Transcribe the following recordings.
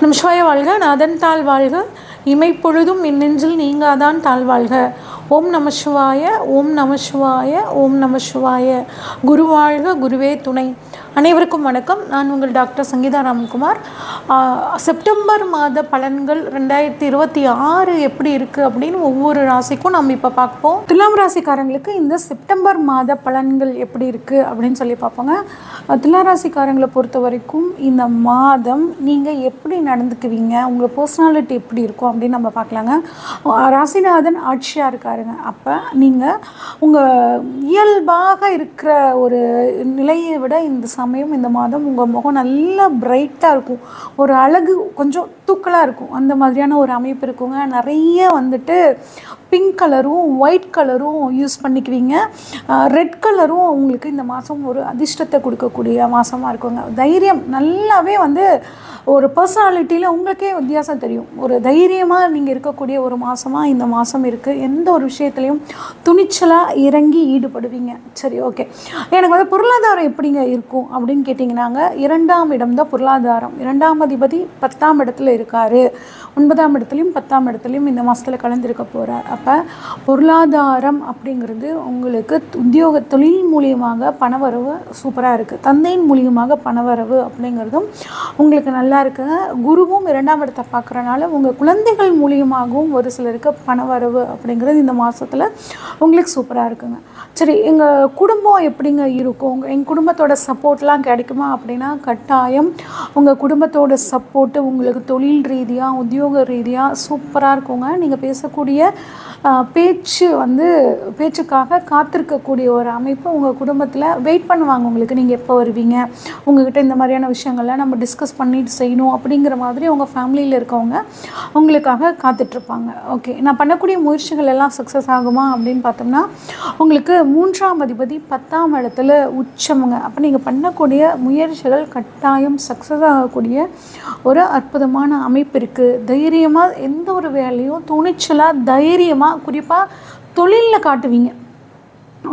நமசிவாய வாழ்க, நாதன் தாழ் வாழ்க, இமைப்பொழுதும் நெஞ்சில் நீங்காதான் தாழ்வாழ்க. ஓம் நம சிவாய, ஓம் நம சிவாய, ஓம் நம சிவாய. குரு வாழ்க, குருவே துணை. அனைவருக்கும் வணக்கம். நான் உங்கள் டாக்டர் சங்கீதா ராம்குமார். செப்டம்பர் மாத பலன்கள் 2026 எப்படி இருக்குது அப்படின்னு ஒவ்வொரு ராசிக்கும் நம்ம இப்போ பார்ப்போம். துலாம் ராசிக்காரங்களுக்கு இந்த செப்டம்பர் மாத பலன்கள் எப்படி இருக்குது அப்படின்னு சொல்லி பார்ப்போங்க. துலாம் ராசிக்காரங்களை பொறுத்த வரைக்கும் இந்த மாதம் நீங்கள் எப்படி நடந்துக்குவீங்க, உங்கள் பர்சனாலிட்டி எப்படி இருக்கும் அப்படின்னு நம்ம பார்க்கலாங்க. ராசிநாதன் ஆட்சியாக இருக்காருங்க. அப்போ நீங்கள் உங்கள் இயல்பாக இருக்கிற ஒரு நிலையை விட இந்த சமயம், இந்த மாதம் உங்கள் முகம் நல்லா பிரைட்டாக இருக்கும். ஒரு அழகு கொஞ்சம் தூக்கலாக இருக்கும். அந்த மாதிரியான ஒரு அமைப்பு இருக்குங்க. நிறைய வந்துட்டு பிங்க் கலரும் ஒயிட் கலரும் யூஸ் பண்ணிக்குவீங்க. ரெட் கலரும் உங்களுக்கு இந்த மாதம் ஒரு அதிர்ஷ்டத்தை கொடுக்கக்கூடிய மாதமாக இருக்குங்க. தைரியம் நல்லாவே வந்து ஒரு பர்சனாலிட்டியில் உங்களுக்கே வித்தியாசம் தெரியும். ஒரு தைரியமாக நீங்கள் இருக்கக்கூடிய ஒரு மாதமாக இந்த மாதம் இருக்குது. எந்த ஒரு விஷயத்துலையும் துணிச்சலாக இறங்கி ஈடுபடுவீங்க. சரி, ஓகே. எனக்கு வந்து பொருளாதாரம் எப்படிங்க இருக்கும் அப்படின்னு கேட்டிங்கன்னாங்க, 2ஆம் இடம் தான் பொருளாதாரம். 2ஆம் அதிபதி 10ஆம் இடத்துல இருக்கார். 9ஆம் இடத்துலையும் 10ஆம் இடத்துலையும் இந்த மாதத்தில் கலந்துருக்க போகிறார். அப்போ பொருளாதாரம் அப்படிங்கிறது உங்களுக்கு உத்தியோக தொழில் மூலியமாக பணவரவு சூப்பராக இருக்குது. தந்தையின் மூலியமாக பணவரவு அப்படிங்கிறதும் உங்களுக்கு நல்லா இருக்குங்க. குருவும் 2ஆம் இடத்தை பார்க்குறனால உங்கள் குழந்தைகள் மூலியமாகவும் ஒரு சிலருக்கு பணவரவு அப்படிங்கிறது இந்த மாதத்தில் உங்களுக்கு சூப்பராக இருக்குங்க. சரி, எங்கள் குடும்பம் எப்படிங்க இருக்கும், எங்கள் குடும்பத்தோட சப்போர்ட்லாம் கிடைக்குமா அப்படின்னா, கட்டாயம் உங்கள் குடும்பத்தோட சப்போர்ட்டு உங்களுக்கு தொழில் ரீதியாக உத்தியோக ரீதியாக சூப்பராக இருக்குங்க. நீங்கள் பேசக்கூடிய பேச்சுக்காக காத்திருக்கக்கூடிய ஒரு அமைப்பு உங்கள் குடும்பத்தில் வெயிட் பண்ணுவாங்க. உங்களுக்கு நீங்கள் எப்போ வருவீங்க, உங்கள்கிட்ட இந்த மாதிரியான விஷயங்கள்லாம் நம்ம டிஸ்கஸ் பண்ணிட்டு செய்யணும் அப்படிங்கிற மாதிரி உங்கள் ஃபேமிலியில் இருக்கவங்க உங்களுக்காக காத்துட்ருப்பாங்க. ஓகே, நான் பண்ணக்கூடிய முயற்சிகள் எல்லாம் சக்ஸஸ் ஆகுமா அப்படின்னு பார்த்தோம்னா, உங்களுக்கு 3ஆம் அதிபதி 10ஆம் இடத்துல உச்சமுங்க. அப்போ நீங்கள் பண்ணக்கூடிய முயற்சிகள் கட்டாயம் சக்ஸஸ் ஆகக்கூடிய ஒரு அற்புதமான அமைப்பு இருக்குது. தைரியமாக எந்த ஒரு வேலையும் துணிச்சலாக தைரியமாக குறிப்பாக தொழிலில் காட்டுவீங்க.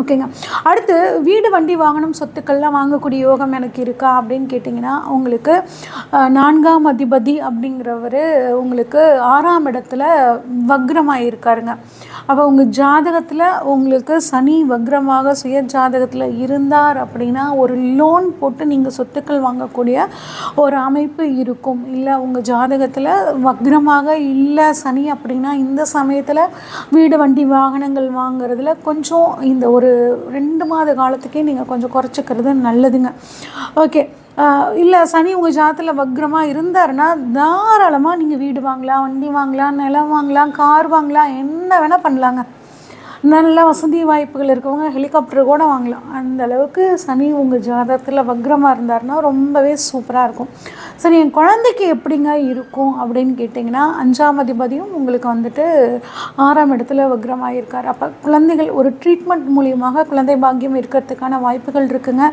ஓகேங்க. அடுத்து வீடு வண்டி வாகனம் சொத்துக்கள்லாம் வாங்கக்கூடிய யோகம் எனக்கு இருக்கா அப்படின்னு கேட்டிங்கன்னா, உங்களுக்கு 4ஆம் அதிபதி அப்படிங்கிறவர் உங்களுக்கு 6ஆம் இடத்துல வக்ரமாக இருக்காருங்க. அப்போ உங்கள் ஜாதகத்தில் உங்களுக்கு சனி வக்ரமாக சுய ஜாதகத்தில் இருந்தார் அப்படின்னா ஒரு லோன் போட்டு நீங்கள் சொத்துக்கள் வாங்கக்கூடிய ஒரு அமைப்பு இருக்கும். இல்லை உங்கள் ஜாதகத்தில் வக்ரமாக இல்லை சனி அப்படின்னா இந்த சமயத்தில் வீடு வண்டி வாகனங்கள் வாங்குறதுல கொஞ்சம் இந்த ஒரு 2 மாத காலத்துக்கே நீங்கள் கொஞ்சம் குறைச்சிக்கிறது நல்லதுங்க. ஓகே. இல்லை சனி உங்கள் ஜாதகத்தில் வக்ரமாக இருந்தாருன்னா தாராளமாக நீங்கள் வீடு வாங்கலாம், வண்டி வாங்கலாம், நிலம் வாங்கலாம், கார் வாங்கலாம், என்ன வேணால் பண்ணலாங்க. நல்ல வசதி வாய்ப்புகள் இருக்கவங்க ஹெலிகாப்டர் கூட வாங்கலாம். அந்த அளவுக்கு சனி உங்கள் ஜாதகத்தில் வக்ரமாக இருந்தாருன்னா ரொம்பவே சூப்பராக இருக்கும். சரி, என் குழந்தைக்கு எப்படிங்க இருக்கும் அப்படின்னு கேட்டிங்கன்னா, 5ஆம் அதிபதியும் உங்களுக்கு வந்துட்டு 6ஆம் இடத்துல வக்ரமாக இருக்கார். அப்போ குழந்தைகள் ஒரு ட்ரீட்மெண்ட் மூலியமாக குழந்தை பாக்கியம் இருக்கிறதுக்கான வாய்ப்புகள் இருக்குங்க.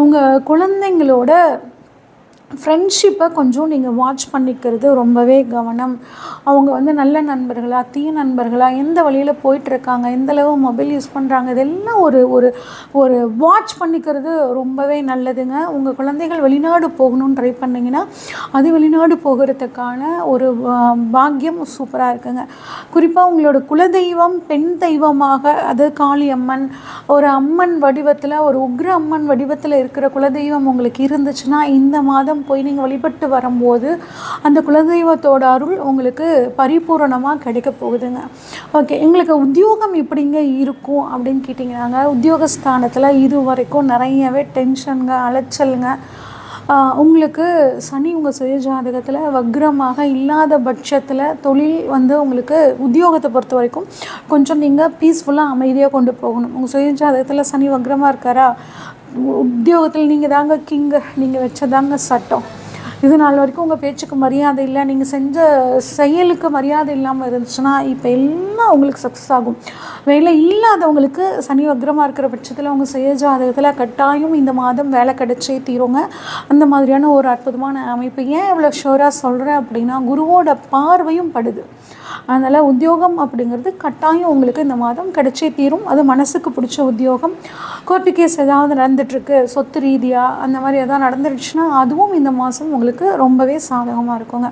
உங்கள் குழந்தைங்களோட ஃப்ரெண்ட்ஷிப்பை கொஞ்சம் நீங்கள் வாட்ச் பண்ணிக்கிறது ரொம்பவே கவனம். அவங்க வந்து நல்ல நண்பர்களா தீய நண்பர்களா, எந்த வழியில் போயிட்டுருக்காங்க, எந்தளவு மொபைல் யூஸ் பண்ணுறாங்க, இதெல்லாம் ஒரு ஒரு ஒரு வாட்ச் பண்ணிக்கிறது ரொம்பவே நல்லதுங்க. உங்கள் குழந்தைகள் வெளிநாடு போகணும்னு ட்ரை பண்ணிங்கன்னா அது வெளிநாடு போகிறதுக்கான ஒரு பாக்கியம் சூப்பராக இருக்குங்க. குறிப்பாக உங்களோட குலதெய்வம் பெண் தெய்வமாக, அது காளியம்மன், ஒரு அம்மன் வடிவத்தில், ஒரு உக்ர அம்மன் வடிவத்தில் இருக்கிற குலதெய்வம் உங்களுக்கு இருந்துச்சுன்னா இந்த மாதம் போய் நீங்கள் வழிபட்டு வரும்போது அந்த குலதெய்வத்தோட அருள் உங்களுக்கு பரிபூரணமாக கிடைக்க போகுதுங்க. ஓகே, எங்களுக்கு உத்தியோகம் எப்படிங்க இருக்கும் அப்படின்னு கேட்டிங்கன்னாங்க, உத்தியோகஸ்தானத்தில் இது வரைக்கும் நிறையவே டென்ஷனுங்க, அலைச்சலுங்க. உங்களுக்கு சனி உங்கள் சுய ஜாதகத்தில் வக்ரமாக இல்லாத பட்சத்தில் தொழில் வந்து உங்களுக்கு உத்தியோகத்தை பொறுத்த வரைக்கும் கொஞ்சம் நீங்கள் பீஸ்ஃபுல்லாக அமைதியாக கொண்டு போகணும். உங்கள் சுய ஜாதகத்தில் சனி வக்ரமாக இருக்காரா, உத்தியோகத்தில் நீங்கள் தாங்க கிங்கு, நீங்கள் வச்சதாங்க சட்டம். இது நாள் வரைக்கும் உங்கள் பேச்சுக்கு மரியாதை இல்லை, நீங்கள் செஞ்ச செயலுக்கு மரியாதை இல்லாமல் இருந்துச்சுன்னா இப்போ எல்லாம் உங்களுக்கு சக்ஸஸ் ஆகும். வேலை இல்லாதவங்களுக்கு சனி வக்ரமாக இருக்கிற பட்சத்தில் உங்கள் சுய ஜாதகத்தில் கட்டாயம் இந்த மாதம் வேலை கிடைச்சே தீருங்க. அந்த மாதிரியான ஒரு அற்புதமான அமைப்பு. ஏன் இவ்வளோ ஷோராக சொல்கிறேன் அப்படின்னா, குருவோட பார்வையும் படுது. அதனால் உத்தியோகம் அப்படிங்கிறது கட்டாயம் உங்களுக்கு இந்த மாதம் கிடைச்சே தீரும். அது மனசுக்கு பிடிச்ச உத்தியோகம். கோர்ட்டு கேஸ் ஏதாவது நடந்துகிட்ருக்கு, சொத்து ரீதியாக அந்த மாதிரி எதாவது நடந்துருச்சுன்னா அதுவும் இந்த மாதம் உங்களுக்கு உங்களுக்கு ரொம்பவே சாதகமாக இருக்குங்க.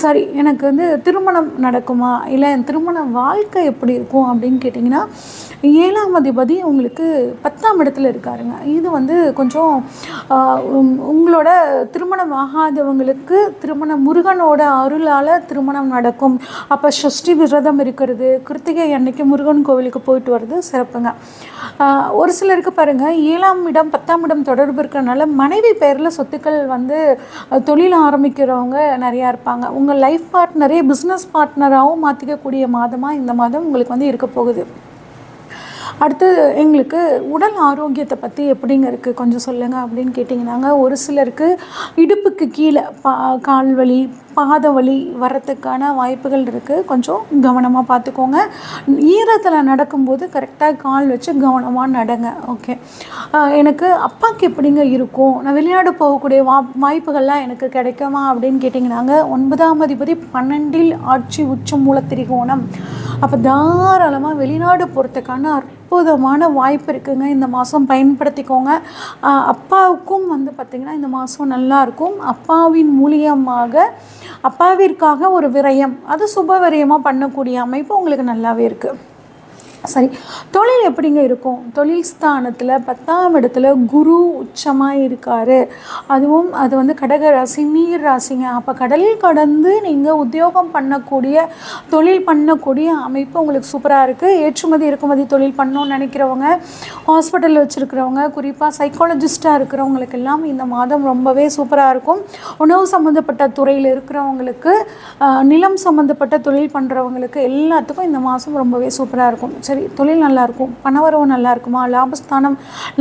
சரி, எனக்கு வந்து திருமணம் நடக்குமா, இல்லை என் திருமண வாழ்க்கை எப்படி இருக்கும் அப்படின்னு கேட்டிங்கன்னா, 7ஆம் அதிபதி உங்களுக்கு 10ஆம் இடத்துல இருக்காருங்க. இது வந்து கொஞ்சம் உங்களோட திருமணம் ஆகாதவங்களுக்கு முருகனோட அருளால் திருமணம் நடக்கும். அப்போ சஷ்டி விரதம் இருக்கிறது, கிருத்திகை அன்னைக்கு முருகன் கோவிலுக்கு போயிட்டு வர்றது சிறப்புங்க. ஒரு சிலருக்கு பாருங்கள், 7ஆம் இடம் 10ஆம் இடம் தொடர்பு இருக்கிறனால மனைவி பேரில் சொத்துக்கள் வந்து தொழில் ஆரம்பிக்கிறவங்க நிறையா இருப்பாங்க. உங்கள் லைஃப் பார்ட்னரே பிஸ்னஸ் பார்ட்னராகவும் மாற்றிக்கக்கூடிய மாதமாக இந்த மாதம் உங்களுக்கு வந்து இருக்க போகுது. அடுத்து எங்களுக்கு உடல் ஆரோக்கியத்தை பற்றி எப்படிங்க இருக்குது கொஞ்சம் சொல்லுங்கள் அப்படின்னு கேட்டிங்கன்னாங்க, ஒரு சிலருக்கு இடுப்புக்கு கீழே கால் வலி, பாத வலி வரத்துக்கான வாய்ப்புகள் இருக்குது. கொஞ்சம் கவனமாக பார்த்துக்கோங்க. ஈரத்தில் நடக்கும்போது கரெக்டாக கால் வச்சு கவனமாக நடங்க. ஓகே, எனக்கு அப்பாவுக்கு எப்படிங்க இருக்கும், நான் வெளிநாடு போகக்கூடிய வாய்ப்புகள்லாம் எனக்கு கிடைக்குமா அப்படின்னு கேட்டிங்கன்னாங்க, 9ஆம் அதிபதி 12இல் ஆட்சி உச்சம் மூல திரிகோணம். அப்போ தாராளமாக வெளிநாடு போகிறதுக்கான அற்புதமான வாய்ப்பு இருக்குதுங்க. இந்த மாதம் பயன்படுத்திக்கோங்க. அப்பாவுக்கும் வந்து பார்த்திங்கன்னா இந்த மாதம் நல்லாயிருக்கும். அப்பாவின் மூலியமாக அப்பாவிற்காக ஒரு விரயம், அது சுப விரயமாக பண்ணக்கூடிய அமைப்பு உங்களுக்கு நல்லாவே இருக்குது. சரி, தொழில் எப்படிங்க இருக்கும்? தொழில் ஸ்தானத்தில் 10ஆம் இடத்துல குரு உச்சமாக இருக்கார். அதுவும் அது வந்து கடக ராசி, நீர் ராசிங்க. அப்போ கடல் கடந்து நீங்கள் உத்தியோகம் பண்ணக்கூடிய தொழில் பண்ணக்கூடிய அமைப்பு உங்களுக்கு சூப்பராக இருக்குது. ஏற்றுமதி இறக்குமதி தொழில் பண்ணணும்னு நினைக்கிறவங்க, ஹாஸ்பிட்டலில் வச்சுருக்கிறவங்க, குறிப்பாக சைக்காலஜிஸ்ட்டாக இருக்கிறவங்களுக்கெல்லாம் இந்த மாதம் ரொம்பவே சூப்பராக இருக்கும். உணவு சம்மந்தப்பட்ட துறையில் இருக்கிறவங்களுக்கு, நிலம் சம்மந்தப்பட்ட தொழில் பண்ணுறவங்களுக்கு எல்லாத்துக்கும் இந்த மாதம் ரொம்பவே சூப்பராக இருக்கும். சரி, தொழில் நல்லாயிருக்கும், பணவரவு நல்லா இருக்குமா,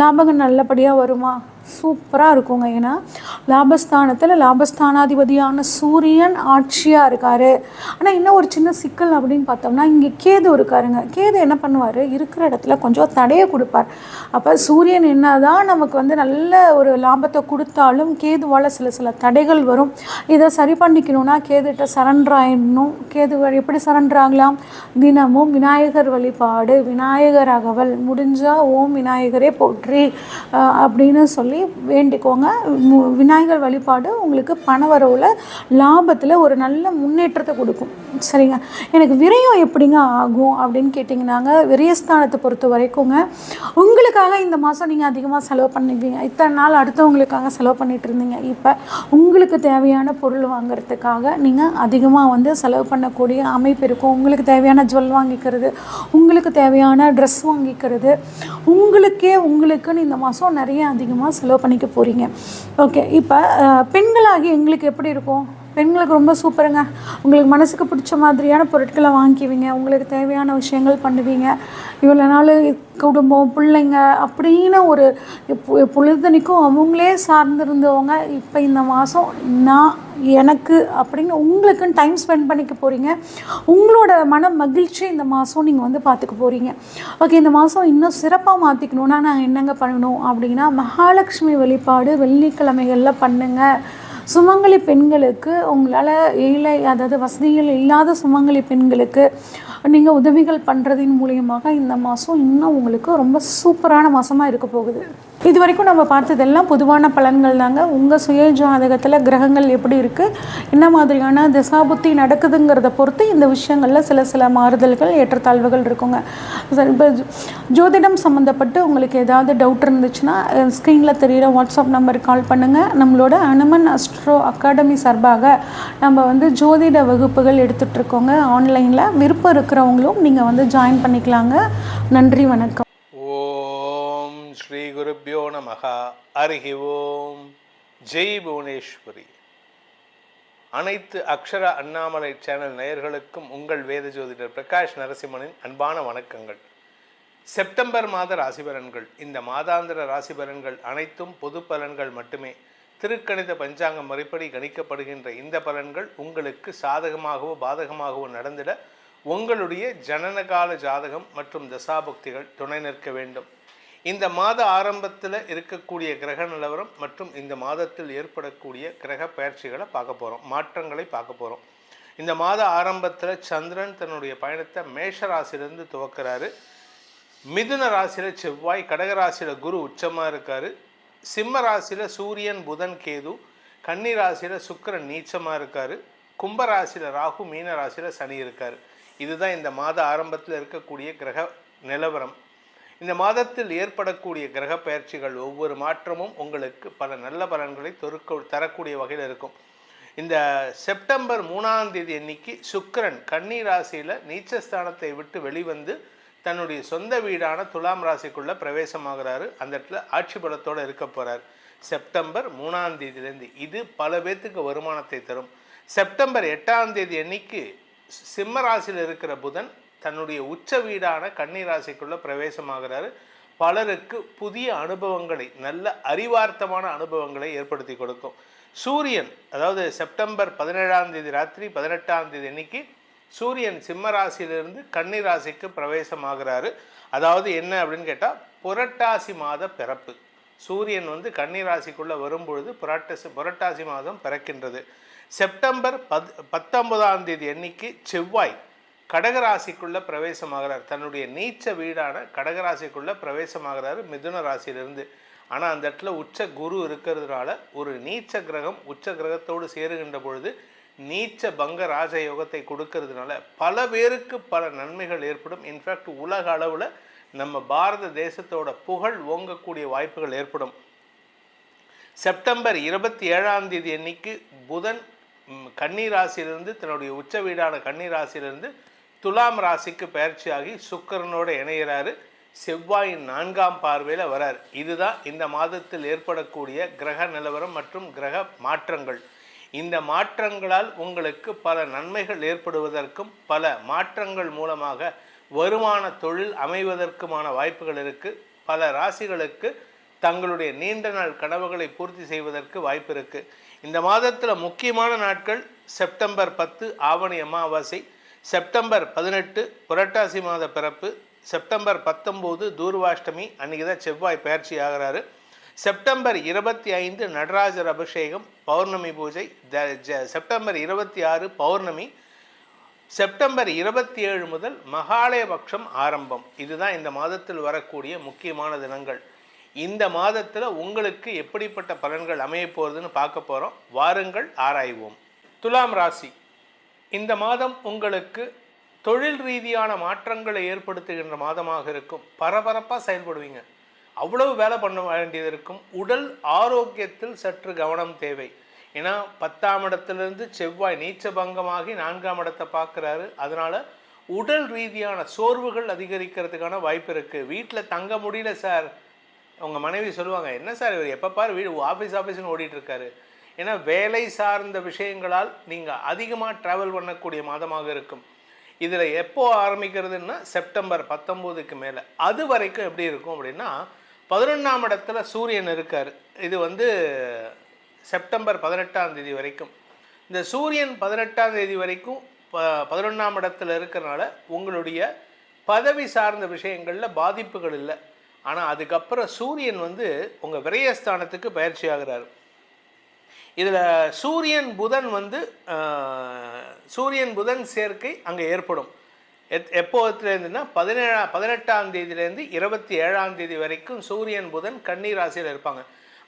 லாபங்கள் நல்லபடியாக வருமா, சூப்பராக இருக்குங்க. ஏன்னா லாபஸ்தானத்தில் லாபஸ்தானாதிபதியான சூரியன் ஆட்சியாக இருக்கார். ஆனால் இன்னும் ஒரு சின்ன சிக்கல் அப்படின்னு பார்த்தோம்னா, இங்கே கேது இருக்காருங்க. கேது என்ன பண்ணுவார், இருக்கிற இடத்துல கொஞ்சம் தடையை கொடுப்பார். அப்போ சூரியன் என்ன தான் நமக்கு வந்து நல்ல ஒரு லாபத்தை கொடுத்தாலும் கேதுவால் சில தடைகள் வரும். இதை சரி பண்ணிக்கணும்னா கேதுகிட்ட சரண்டர் ஆகிடணும். கேது எப்படி சரண்டர் ஆகலாம்? தினமும் விநாயகர் வழிபாடு, விநாயகர் அகவல், முடிஞ்சால் ஓம் விநாயகரே போற்றி அப்படின்னு சொல்லி வேண்டிக்கோங்க. விநாயகர் வழிபாடு உங்களுக்கு பணவரவில் லாபத்தில் ஒரு நல்ல முன்னேற்றத்தை கொடுக்கும். சரிங்க, எனக்கு விரயம் எப்படிங்க ஆகும் அப்படின்னு கேட்டிங்கன்னாங்க, விரயஸ்தானத்தை பொறுத்த வரைக்குங்க உங்களுக்காக இந்த மாதம் நீங்கள் அதிகமாக செலவு பண்ணிப்பீங்க. இத்தனை நாள் அடுத்தவங்களுக்காக செலவு பண்ணிகிட்டு இருந்தீங்க. இப்போ உங்களுக்கு தேவையான பொருள் வாங்குறதுக்காக நீங்கள் அதிகமாக வந்து செலவு பண்ணக்கூடிய அமைப்பு இருக்கும். உங்களுக்கு தேவையான ஜுவல் வாங்கிக்கிறது, உங்களுக்கு தேவையான ட்ரெஸ் வாங்கிக்கிறது, உங்களுக்குன்னு இந்த மாதம் நிறைய அதிகமாக செலவு பண்ணிக்க போகிறீங்க. ஓகே, இப்போ பெண்களாகி எங்களுக்கு எப்படி இருக்கும்? பெண்களுக்கு ரொம்ப சூப்பருங்க. உங்களுக்கு மனசுக்கு பிடிச்ச மாதிரியான பொருட்களை வாங்கிக்குவீங்க, உங்களுக்கு தேவையான விஷயங்கள் பண்ணுவீங்க. இவ்வளோ நாள் குடும்பம், பிள்ளைங்க அப்படின்னு ஒரு பொழுதனைக்கும் அவங்களே சார்ந்திருந்தவங்க இப்போ இந்த மாதம் எனக்கு அப்படின்னு உங்களுக்குன்னு டைம் ஸ்பெண்ட் பண்ணிக்க போகிறீங்க. உங்களோட மன மகிழ்ச்சி இந்த மாதம் நீங்கள் வந்து பார்த்துக்க போகிறீங்க. ஓகே, இந்த மாதம் இன்னும் சிறப்பாக மாற்றிக்கணுன்னா நாங்கள் என்னங்க பண்ணணும் அப்படின்னா, மகாலட்சுமி வழிபாடு வெள்ளிக்கிழமைகளில் பண்ணுங்கள். சுமங்கலி பெண்களுக்கு உங்களால் அதாவது வசதிகள் இல்லாத சுமங்கலி பெண்களுக்கு நீங்கள் உதவிகள் பண்ணுறதின் மூலியமாக இந்த மாதம் இன்னும் உங்களுக்கு ரொம்ப சூப்பரான மாதமாக இருக்க போகுது. இது வரைக்கும் நம்ம பார்த்ததெல்லாம் பொதுவான பலன்கள் தாங்க. உங்கள் சுய ஜாதகத்தில் கிரகங்கள் எப்படி இருக்குது, என்ன மாதிரியான திசாபுத்தி நடக்குதுங்கிறத பொறுத்து இந்த விஷயங்களில் சில மாறுதல்கள் ஏற்றத்தாழ்வுகள் இருக்குங்க. இப்போ ஜோதிடம் சம்மந்தப்பட்டு உங்களுக்கு ஏதாவது டவுட் இருந்துச்சுன்னா ஸ்க்ரீனில் தெரிகிற வாட்ஸ்அப் நம்பருக்கு கால் பண்ணுங்கள். நம்மளோட அனுமன் அஸ்ட்ரோ அகாடமி சார்பாக நம்ம வந்து ஜோதிட வகுப்புகள் எடுத்துகிட்ருக்கோங்க ஆன்லைனில். விருப்பம் இருக்கிறவங்களும் நீங்கள் வந்து ஜாயின் பண்ணிக்கலாங்க. நன்றி, வணக்கம். ஸ்ரீ குருப்யோ நமஹ. ஹரிஹி ஓம். ஜெய் புவனேஸ்வரி. அனைத்து அக்ஷர அண்ணாமலை சேனல் நேயர்களுக்கும் உங்கள் வேத ஜோதிடர் பிரகாஷ் நரசிம்மனின் அன்பான வணக்கங்கள். செப்டம்பர் மாத ராசி பலன்கள். இந்த மாதாந்திர ராசி பலன்கள் அனைத்தும் பொது பலன்கள் மட்டுமே. திருக்கணித பஞ்சாங்கம் முறைப்படி கணிக்கப்படுகின்ற இந்த பலன்கள் உங்களுக்கு சாதகமாகவோ பாதகமாகவோ நடந்திட உங்களுடைய ஜனனகால ஜாதகம் மற்றும் தசாபுக்திகள் துணை நிற்க வேண்டும். இந்த மாத ஆரம்பத்தில் இருக்கக்கூடிய கிரக நிலவரம் மற்றும் இந்த மாதத்தில் ஏற்படக்கூடிய கிரக பயிற்சிகளை பார்க்க போகிறோம், மாற்றங்களை பார்க்க போகிறோம். இந்த மாத ஆரம்பத்தில் சந்திரன் தன்னுடைய பயணத்தை மேஷ ராசியிலேருந்து துவக்கிறாரு. மிதுன ராசியில் செவ்வாய், கடக ராசியில் குரு உச்சமாக இருக்கார். சிம்ம ராசியில் சூரியன், புதன், கேது, கன்னி ராசியில் சுக்கிரன் நீச்சமாக இருக்கார், கும்பராசியில் ராகு, மீன ராசியில் சனி இருக்கார். இதுதான் இந்த மாத ஆரம்பத்தில் இருக்கக்கூடிய கிரக நிலவரம். இந்த மாதத்தில் ஏற்படக்கூடிய கிரக பயிற்சிகள் ஒவ்வொரு மாற்றமும் உங்களுக்கு பல நல்ல பலன்களை தரக்கூடிய வகையில் இருக்கும். இந்த செப்டம்பர் 3ஆம் தேதி அன்னைக்கு சுக்கிரன் கன்னி ராசியில் நீச்சஸ்தானத்தை விட்டு வெளிவந்து தன்னுடைய சொந்த வீடான துலாம் ராசிக்குள்ளே பிரவேசமாகிறாரு. அந்த இடத்துல ஆட்சி பலத்தோடு இருக்க போகிறார் செப்டம்பர் 3ஆம் தேதியிலேருந்து. இது பல பேர்த்துக்கு வருமானத்தை தரும். செப்டம்பர் 8ஆம் தேதி அன்னைக்கு சிம்ம ராசியில் இருக்கிற புதன் தன்னுடைய உச்ச வீடான கன்னி ராசிக்குள்ளே பிரவேசமாகிறாரு. பலருக்கு புதிய அனுபவங்களை, நல்ல அறிவார்த்தமான அனுபவங்களை ஏற்படுத்தி கொடுக்கும். சூரியன், அதாவது செப்டம்பர் 17ஆம் தேதி ராத்திரி 18ஆம் தேதி அன்னைக்கு சூரியன் சிம்ம ராசியிலிருந்து கன்னி ராசிக்கு பிரவேசமாகிறாரு. அதாவது என்ன அப்படின்னு கேட்டால், புரட்டாசி மாத பிறப்பு. சூரியன் கன்னி ராசிக்குள்ளே வரும்பொழுது புரட்டாசி மாதம் பிறக்கின்றது. செப்டம்பர் 19ஆம் தேதி அன்னைக்கு செவ்வாய் கடகராசிக்குள்ளே பிரவேசமாகிறார். தன்னுடைய நீச்ச வீடான கடகராசிக்குள்ளே பிரவேசமாகிறாரு மிதுன ராசியிலிருந்து. ஆனால் அந்த இடத்துல உச்ச குரு இருக்கிறதுனால ஒரு நீச்ச கிரகம் உச்ச கிரகத்தோடு சேருகின்ற பொழுது நீச்ச பங்க ராஜயோகத்தை கொடுக்கறதுனால பல பேருக்கு பல நன்மைகள் ஏற்படும். இன்ஃபேக்ட் உலக அளவில் நம்ம பாரத தேசத்தோட புகழ் ஓங்கக்கூடிய வாய்ப்புகள் ஏற்படும். செப்டம்பர் 27ஆம் தேதி அன்னைக்கு புதன் கன்னி ராசியிலிருந்து தன்னுடைய உச்ச வீடான கன்னி ராசியிலிருந்து துலாம் ராசிக்கு பயிற்சியாகி சுக்கிரனோடு இணைகிறாரு. செவ்வாயின் 4ஆம் பார்வையில் வரார். இதுதான் இந்த மாதத்தில் ஏற்படக்கூடிய கிரக நிலவரம் மற்றும் கிரக மாற்றங்கள். இந்த மாற்றங்களால் உங்களுக்கு பல நன்மைகள் ஏற்படுவதற்கும் பல மாற்றங்கள் மூலமாக வருமான தொழில் அமைவதற்குமான வாய்ப்புகள் இருக்குது. பல ராசிகளுக்கு தங்களுடைய நீண்ட நாள் கனவுகளை பூர்த்தி செய்வதற்கு வாய்ப்பு இருக்குது. இந்த மாதத்தில் முக்கியமான நாட்கள் செப்டம்பர் 10 ஆவணி அமாவாசை, செப்டம்பர் 18 புரட்டாசி மாத பிறப்பு, செப்டம்பர் 19 தூர்வாஷ்டமி, அன்றைக்கி தான் செவ்வாய் பயிற்சி ஆகிறாரு. செப்டம்பர் 25 நடராஜர் அபிஷேகம், பௌர்ணமி பூஜை. செப்டம்பர் 26 பௌர்ணமி. செப்டம்பர் 27 முதல் மகாலயபக்ஷம் ஆரம்பம். இதுதான் இந்த மாதத்தில் வரக்கூடிய முக்கியமான தினங்கள். இந்த மாதத்தில் உங்களுக்கு எப்படிப்பட்ட பலன்கள் அமைய போகிறதுன்னு பார்க்க போகிறோம். வாருங்கள் ஆராய்வோம். துலாம் ராசி, இந்த மாதம் உங்களுக்கு தொழில் ரீதியான மாற்றங்களை ஏற்படுத்துகின்ற மாதமாக இருக்கும். பரபரப்பாக செயல்படுவீங்க, அவ்வளவு வேலை பண்ண வேண்டியது இருக்கும். உடல் ஆரோக்கியத்தில் சற்று கவனம் தேவை. ஏன்னா 10ஆம் இடத்துலேருந்து செவ்வாய் நீச்சபங்கமாகி 4ஆம் இடத்தை பார்க்குறாரு. அதனால் உடல் ரீதியான சோர்வுகள் அதிகரிக்கிறதுக்கான வாய்ப்பு இருக்குது. வீட்டில் தங்க முடியல சார், உங்கள் மனைவி சொல்லுவாங்க, என்ன சார் இவர் எப்போ பாரு வீடு ஆஃபீஸ்னு ஓடிட்டுருக்காரு. ஏன்னா வேலை சார்ந்த விஷயங்களால் நீங்கள் அதிகமாக ட்ராவல் பண்ணக்கூடிய மாதமாக இருக்கும். இதில் எப்போ ஆரம்பிக்கிறதுன்னா செப்டம்பர் 19க்கு மேலே. அது வரைக்கும் எப்படி இருக்கும் அப்படின்னா, 11ஆம் இடத்துல சூரியன் இருக்கார். இது செப்டம்பர் 18ஆம் தேதி வரைக்கும். இந்த சூரியன் 18ஆம் தேதி வரைக்கும் 11ஆம் இடத்துல இருக்கிறனால உங்களுடைய பதவி சார்ந்த விஷயங்களில் பாதிப்புகள் இல்லை. ஆனால் அதுக்கப்புறம் சூரியன் உங்கள் விரயஸ்தானத்துக்கு பயிற்சி ஆகிறார். இதில் சூரியன் புதன் சேர்க்கை அங்கே ஏற்படும். எப்போதுலேருந்துன்னா 18ஆம் தேதியிலேருந்து 27ஆம் தேதி வரைக்கும் சூரியன் புதன் கன்னி ராசியில் இருப்பாங்க.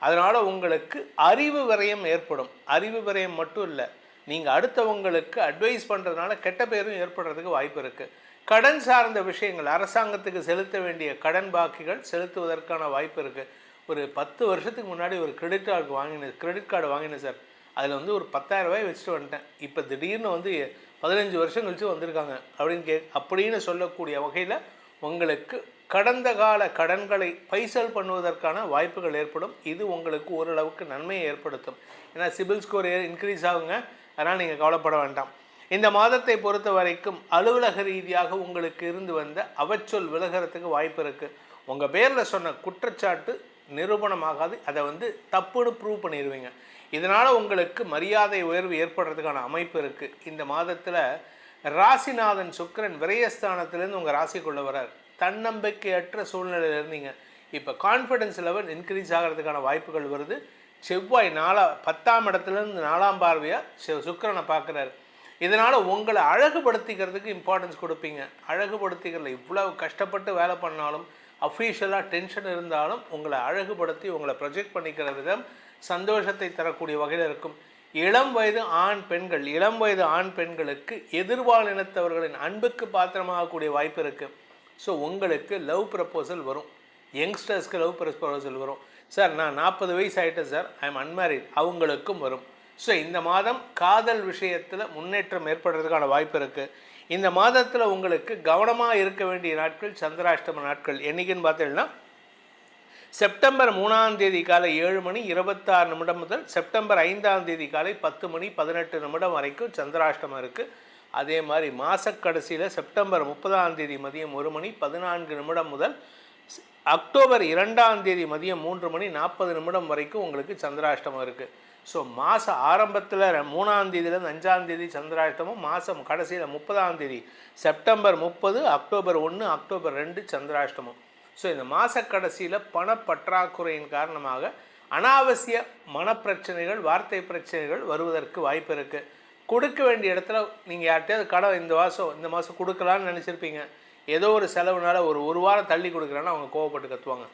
அதனால் உங்களுக்கு அறிவு விரயம் ஏற்படும். அறிவு விரயம் மட்டும் இல்லை, நீங்கள் அடுத்தவங்களுக்கு அட்வைஸ் பண்ணுறதுனால கெட்ட பேரும் ஏற்படுறதுக்கு வாய்ப்பு இருக்குது. கடன் சார்ந்த விஷயங்கள், அரசாங்கத்துக்கு செலுத்த வேண்டிய கடன் பாக்கிகள் செலுத்துவதற்கான வாய்ப்பு இருக்குது. ஒரு 10 வருஷத்துக்கு முன்னாடி ஒரு கிரெடிட் கார்டு வாங்கினேன் சார். அதில் ஒரு 10,000 ரூபாய் வச்சுட்டு வந்துட்டேன். இப்போ திடீர்னு 15 வருஷம் கழிச்சு வந்திருக்காங்க அப்படின்னு சொல்லக்கூடிய வகையில் உங்களுக்கு கடந்த கால கடன்களை பைசல் பண்ணுவதற்கான வாய்ப்புகள் ஏற்படும். இது உங்களுக்கு ஓரளவுக்கு நன்மையை ஏற்படுத்தும். ஏன்னா சிபில் ஸ்கோர் இன்க்ரீஸ் ஆகுங்க. அதனால் நீங்கள் கவலைப்பட வேண்டாம். இந்த மாதத்தை பொறுத்த வரைக்கும் அலுவலக ரீதியாக உங்களுக்கு இருந்து வந்த அவச்சொல் விலகிறதுக்கு வாய்ப்பு இருக்குது. உங்கள் பேரில் சொன்ன குற்றச்சாட்டு நிரூபணமாகாது. அதை தப்புன்னு ப்ரூவ் பண்ணிடுவீங்க. இதனால் உங்களுக்கு மரியாதை உயர்வு ஏற்படுறதுக்கான அமைப்பு இருக்குது. இந்த மாதத்தில் ராசிநாதன் சுக்கிரன் விரயஸ்தானத்திலேருந்து உங்கள் ராசிக்குள்ளே வரார். தன்னம்பிக்கையற்ற சூழ்நிலையில் இருந்தீங்க, இப்போ கான்ஃபிடென்ஸ் லெவல் இன்க்ரீஸ் ஆகிறதுக்கான வாய்ப்புகள் வருது. செவ்வாய் 10ஆம் இடத்துலேருந்து 4ஆம் பார்வையாக சுக்கிரனை பார்க்குறாரு. இதனால் உங்களை அழகுபடுத்திக்கிறதுக்கு இம்பார்ட்டன்ஸ் கொடுப்பீங்க. அழகுபடுத்திக்கிறதுல இவ்வளோ கஷ்டப்பட்டு வேலை பண்ணாலும், அஃபீஷியலாக டென்ஷன் இருந்தாலும் உங்களை அழகுபடுத்தி உங்களை ப்ரொஜெக்ட் பண்ணிக்கிற விதம் சந்தோஷத்தை தரக்கூடிய வகையில் இருக்கும். இளம் வயது ஆண் பெண்களுக்கு எதிர்பாலினத்தவர்களின் அன்புக்கு பாத்திரமாகக்கூடிய வாய்ப்பு இருக்குது. ஸோ உங்களுக்கு லவ் ப்ரப்போசல் வரும். யங்ஸ்டர்ஸ்க்கு லவ் ப்ரப்போசல் வரும். சார் நான் 40 வயசு ஆகிட்டேன் சார், ஐ எம் அன்மேரிட், அவங்களுக்கும் வரும். ஸோ இந்த மாதம் காதல் விஷயத்தில் முன்னேற்றம் ஏற்படுறதுக்கான வாய்ப்பு இருக்குது. இந்த மாதத்தில் உங்களுக்கு கவனமாக இருக்க வேண்டிய நாட்கள் சந்திராஷ்டம நாட்கள். என்றைக்குன்னு பார்த்தீங்கன்னா செப்டம்பர் 3ஆம் தேதி காலை 7:26 முதல் செப்டம்பர் 5ஆம் தேதி காலை 10:18 வரைக்கும் சந்திராஷ்டமம் இருக்குது. அதே மாதிரி மாதக்கடைசியில் செப்டம்பர் 30ஆம் தேதி மதியம் 1:14 முதல் அக்டோபர் 2ஆம் தேதி மதியம் 3:40 வரைக்கும் உங்களுக்கு சந்திராஷ்டமம் இருக்குது. ஸோ மாத ஆரம்பத்தில் 3ஆம் தேதியிலேருந்து 5ஆம் தேதி சந்திராஷ்டமம், மாதம் கடைசியில் 30ஆம் தேதி செப்டம்பர் 30, அக்டோபர் 1, அக்டோபர் 2 சந்திராஷ்டமம். ஸோ இந்த மாத கடைசியில் பணப்பற்றாக்குறையின் காரணமாக அனாவசிய மனப்பிரச்சனைகள், வார்த்தை பிரச்சனைகள் வருவதற்கு வாய்ப்பு இருக்குது. கொடுக்க வேண்டிய இடத்துல நீங்கள் யார்கிட்டயாவது கடன் இந்த மாதம் கொடுக்கலான்னு நினச்சிருப்பீங்க. ஏதோ ஒரு செலவுனால ஒரு வாரம் தள்ளி கொடுக்குறேன்னா அவங்க கோவப்பட்டு கத்துவாங்க.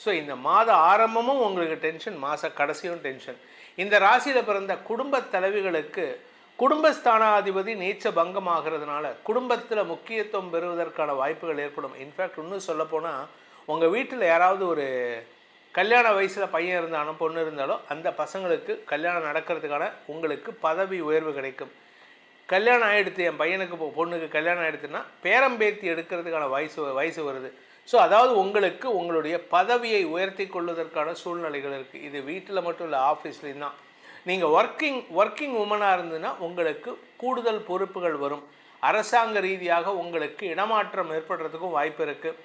ஸோ இந்த மாத ஆரம்பமும் உங்களுக்கு டென்ஷன், மாத கடைசியும் டென்ஷன். இந்த ராசியில் பிறந்த குடும்ப தலைவிகளுக்கு குடும்பஸ்தானாதிபதி நீச்ச பங்கம் ஆகிறதுனால குடும்பத்தில் முக்கியத்துவம் பெறுவதற்கான வாய்ப்புகள் ஏற்படும். இன்ஃபேக்ட் இன்னும் சொல்லப்போனால் உங்கள் வீட்டில் யாராவது ஒரு கல்யாண வயசில் பையன் இருந்தாலும் பொண்ணு இருந்தாலும் அந்த பசங்களுக்கு கல்யாணம் நடக்கிறதுக்கான உங்களுக்கு பதவி உயர்வு கிடைக்கும். கல்யாணம் ஆகிடுத்து, என் பையனுக்கு பொண்ணுக்கு கல்யாணம் ஆகிடுத்துன்னா பேரம்பேத்தி எடுக்கிறதுக்கான வயசு வருது. ஸோ அதாவது உங்களுக்கு உங்களுடைய பதவியை உயர்த்தி கொள்வதற்கான சூழ்நிலைகள் இருக்குது. இது வீட்டில் மட்டும் இல்லை, ஆஃபீஸ்லேயும் தான். நீங்கள் ஒர்க்கிங் உமனாக இருந்ததுன்னா உங்களுக்கு கூடுதல் பொறுப்புகள் வரும். அரசாங்க ரீதியாக உங்களுக்கு இடமாற்றம் ஏற்படுறதுக்கும் வாய்ப்பு இருக்குது.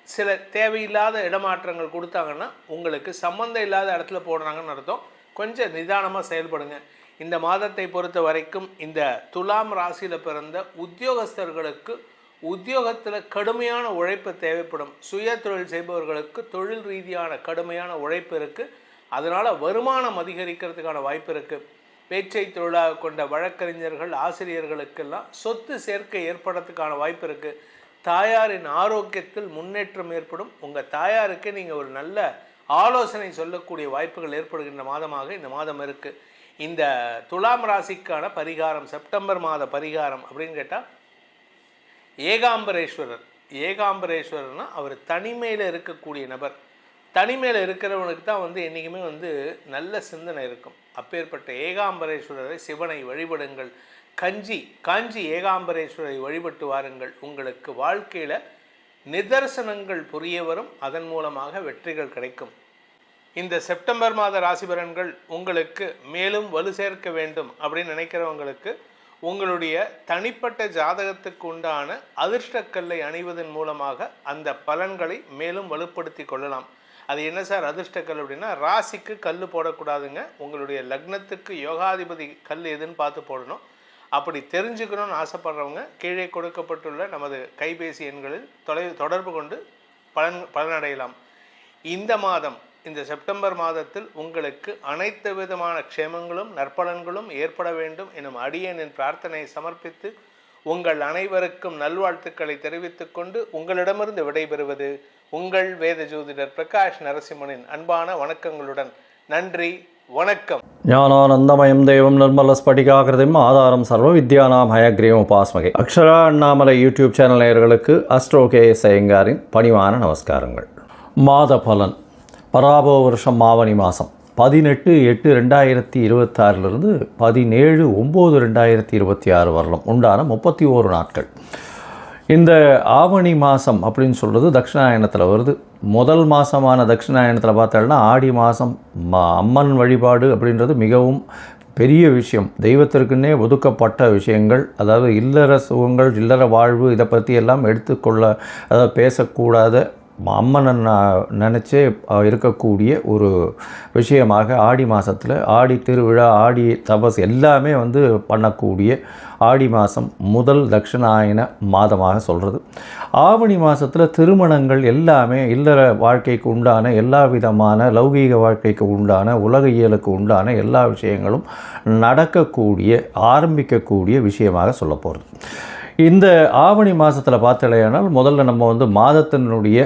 சில தேவையில்லாத இடமாற்றங்கள் கொடுத்தாங்கன்னா உங்களுக்கு சம்மந்தம் இல்லாத இடத்துல போடுறாங்கன்னு அர்த்தம். கொஞ்சம் நிதானமாக செயல்படுங்க. இந்த மாதத்தை பொறுத்த வரைக்கும் இந்த துலாம் ராசியில் பிறந்த உத்தியோகஸ்தர்களுக்கு உத்தியோகத்தில் கடுமையான உழைப்பு தேவைப்படும். சுய தொழில் செய்பவர்களுக்கு தொழில் ரீதியான கடுமையான உழைப்பு இருக்குது. அதனால் வருமானம் அதிகரிக்கிறதுக்கான வாய்ப்பு இருக்குது. பேச்சை தொழிலாக கொண்ட வழக்கறிஞர்கள், ஆசிரியர்களுக்கெல்லாம் சொத்து சேர்க்கை ஏற்படுறதுக்கான வாய்ப்பு இருக்குது. தாயாரின் ஆரோக்கியத்தில் முன்னேற்றம் ஏற்படும். உங்கள் தாயாருக்கு நீங்கள் ஒரு நல்ல ஆலோசனை சொல்லக்கூடிய வாய்ப்புகள் ஏற்படுகின்ற மாதமாக இந்த மாதம் இருக்குது. இந்த துலாம் ராசிக்கான பரிகாரம், செப்டம்பர் மாத பரிகாரம் அப்படின்னு கேட்டால் ஏகாம்பரேஸ்வரர்னா அவர் தனிமையில் இருக்கக்கூடிய நபர். தனிமையில் இருக்கிறவனுக்கு தான் என்றைக்குமே நல்ல சிந்தனை இருக்கும். அப்பேற்பட்ட ஏகாம்பரேஸ்வரரை, சிவனை வழிபடுங்கள். காஞ்சி ஏகாம்பரேஸ்வரரை வழிபட்டு வாருங்கள். உங்களுக்கு வாழ்க்கையில் நிதர்சனங்கள் புரிய வரும். அதன் மூலமாக வெற்றிகள் கிடைக்கும். இந்த செப்டம்பர் மாத ராசி பலன்கள் உங்களுக்கு மேலும் வலு சேர்க்க வேண்டும் அப்படின்னு நினைக்கிறவங்களுக்கு உங்களுடைய தனிப்பட்ட ஜாதகத்துக்கு உண்டான அதிர்ஷ்டக்கல்லை அணிவதன் மூலமாக அந்த பலன்களை மேலும் வலுப்படுத்தி கொள்ளலாம். அது என்ன சார் அதிர்ஷ்டக்கல் அப்படின்னா, ராசிக்கு கல் போடக்கூடாதுங்க. உங்களுடைய லக்னத்துக்கு யோகாதிபதி கல் எதுன்னு பார்த்து போடணும். அப்படி தெரிஞ்சுக்கணும்னு ஆசைப்படுறவங்க கீழே கொடுக்கப்பட்டுள்ள நமது கைபேசி எண்களில் தொடர்பு கொண்டு பலனடையலாம். இந்த மாதம், இந்த செப்டம்பர் மாதத்தில் உங்களுக்கு அனைத்து விதமான க்ஷேமங்களும் நற்பலன்களும் ஏற்பட வேண்டும் எனும் அடியேனின் பிரார்த்தனையை சமர்ப்பித்து உங்கள் அனைவருக்கும் நல்வாழ்த்துக்களை தெரிவித்துக் கொண்டு உங்களிடமிருந்து விடைபெறுவது உங்கள் வேத ஜோதிடர் பிரகாஷ் நரசிம்மனின் அன்பான வணக்கங்களுடன். நன்றி, வணக்கம். ஞானானந்தமயம் தேவம் நிர்மல ஸ்படிகாகிருதிம் ஆதாரம் சர்வ வித்யானாம் ஹயக்ரீவம் உபாஸ்மகை. அக்ஷரா அண்ணாமலை யூடியூப் சேனல் நேயர்களுக்கு அஸ்ட்ரோ KS ஐயங்காரின் பணிவான நமஸ்காரங்கள். மாத பலன். பராபவ வருஷம் ஆவணி மாதம் 18/8/2026 17/9/2026 வரலாம் உண்டான 31 நாட்கள். இந்த ஆவணி மாதம் அப்படின்னு சொல்கிறது தட்சிணாயனத்தில் வருது. முதல் மாதமான தட்சிணாயனத்தில் பார்த்தோம்னா ஆடி மாதம் அம்மன் வழிபாடு அப்படின்றது மிகவும் பெரிய விஷயம். தெய்வத்திற்குன்னே ஒதுக்கப்பட்ட விஷயங்கள், அதாவது இல்லற சுகங்கள், இல்லற வாழ்வு, இதை பற்றி எல்லாம் அதாவது பேசக்கூடாத அம்மனை நினச்சே இருக்கக்கூடிய ஒரு விஷயமாக ஆடி மாதத்தில் ஆடி திருவிழா, ஆடி தபஸ் எல்லாமே பண்ணக்கூடிய ஆடி மாதம் முதல் தட்சிணாயன மாதமாக சொல்கிறது. ஆவணி மாதத்தில் திருமணங்கள் எல்லாமே இல்லற வாழ்க்கைக்கு உண்டான எல்லா விதமான லௌகீக வாழ்க்கைக்கு உண்டான உலக இயலுக்கு உண்டான எல்லா விஷயங்களும் நடக்கக்கூடிய ஆரம்பிக்கக்கூடிய விஷயமாக சொல்ல போகிறது. இந்த ஆவணி மாதத்தில் பார்த்தலையானால் முதல்ல நம்ம வந்து மாதத்தினுடைய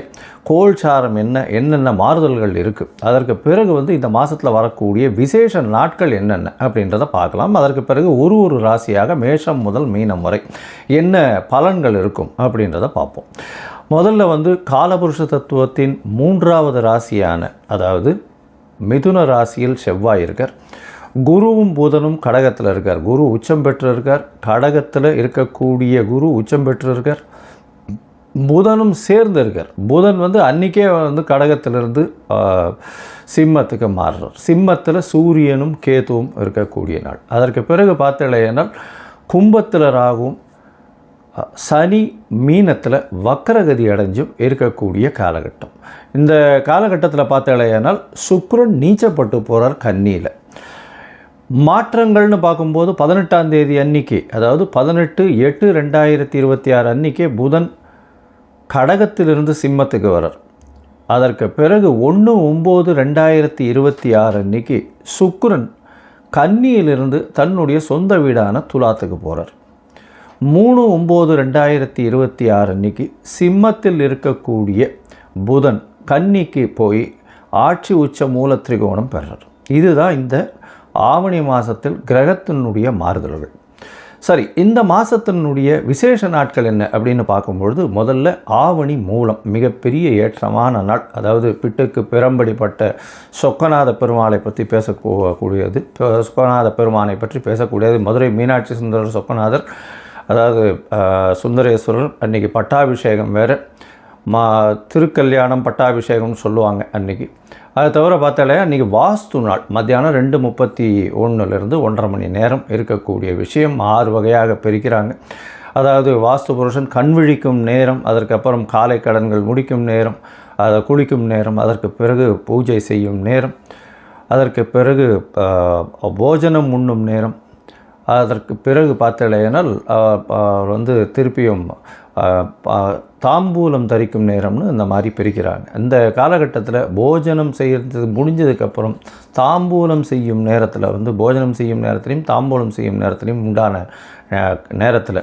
கோல்சாரம் என்னென்ன மாறுதல்கள் இருக்குது, அதற்கு பிறகு வந்து இந்த மாதத்தில் வரக்கூடிய விசேஷ நாட்கள் என்னென்ன அப்படின்றத பார்க்கலாம். அதற்கு பிறகு ஒரு ராசியாக மேஷம் முதல் மீனம் வரை என்ன பலன்கள் இருக்கும் அப்படின்றத பார்ப்போம். முதல்ல வந்து காலபுருஷ தத்துவத்தின் 3வது ராசியான அதாவது மிதுன ராசியில் செவ்வாய் இருக்கார். குருவும் புதனும் கடகத்தில் இருக்கார். குரு உச்சம் பெற்று இருக்கார். கடகத்தில் இருக்கக்கூடிய குரு உச்சம் பெற்று இருக்கார். புதனும் சேர்ந்து இருக்கார். புதன் வந்து அன்றைக்கே வந்து கடகத்திலிருந்து சிம்மத்துக்கு மாறுறார். சிம்மத்தில் சூரியனும் கேதுவும் இருக்கக்கூடிய நாள். அதற்கு பிறகு பார்த்தலையானால் கும்பத்தில் ராகுவும் சனி மீனத்தில் வக்கரகதி அடைஞ்சும் இருக்கக்கூடிய காலகட்டம். இந்த காலகட்டத்தில் பார்த்தலையானால் சுக்கிரன் நீச்சப்பட்டு போகிறார் கன்னியில். மாற்றங்கள்னு பார்க்கும்போது 18ஆம் தேதி அன்றைக்கி, அதாவது 18/8/2026 அன்றைக்கே புதன் கடகத்திலிருந்து சிம்மத்துக்கு வரார். அதற்கு பிறகு 1/9/2026 அன்றைக்கி சுக்கிரன் கன்னியிலிருந்து தன்னுடைய சொந்த வீடான துலாத்துக்கு போகிறார். 3/9/2026 அன்றைக்கி சிம்மத்தில் இருக்கக்கூடிய புதன் கன்னிக்கு போய் ஆட்சி உச்ச மூல திரிகோணம் பெறார். இதுதான் இந்த ஆவணி மாதத்தில் கிரகத்தினுடைய மாறுதல்கள். சரி, இந்த மாதத்தினுடைய விசேஷ நாட்கள் என்ன அப்படின்னு பார்க்கும்பொழுது முதல்ல ஆவணி மூலம் மிகப்பெரிய ஏற்றமான நாள். அதாவது பிட்டுக்கு பிறம்படிப்பட்ட சொக்கநாத பெருமாளை பற்றி பேசக்கூடியது. சொக்கநாத பெருமானை பற்றி பேசக்கூடியது மதுரை மீனாட்சி சுந்தரர் சொக்கநாதர், அதாவது சுந்தரேஸ்வரர். அன்றைக்கி பட்டாபிஷேகம் வேறு, திருக்கல்யாணம் பட்டாபிஷேகம்னு சொல்லுவாங்க அன்றைக்கி. அதை தவிர பார்த்தாலே அன்றைக்கி வாஸ்து நாள். மத்தியானம் 2:31 1:30 மணி நேரம் இருக்கக்கூடிய விஷயம் 6 வகையாக பிரிக்கிறாங்க. அதாவது வாஸ்து புருஷன் கண் விழிக்கும் நேரம், அதற்கப்புறம் காலை கடன்கள் முடிக்கும் நேரம், அதை குளிக்கும் நேரம், அதற்கு பிறகு பூஜை செய்யும் நேரம், அதற்கு பிறகு போஜனம் உண்ணும் நேரம், அதற்கு பிறகு பார்த்தலையானால் வந்து திருப்பியும் தாம்பூலம் தரிக்கும் நேரம்னு இந்த மாதிரி பிரிக்கிறாங்க. இந்த காலகட்டத்தில் போஜனம் செய்கிறது முடிஞ்சதுக்கப்புறம் தாம்பூலம் செய்யும் நேரத்தில் வந்து போஜனம் செய்யும் நேரத்துலையும் தாம்பூலம் செய்யும் நேரத்துலையும் உண்டான நேரத்தில்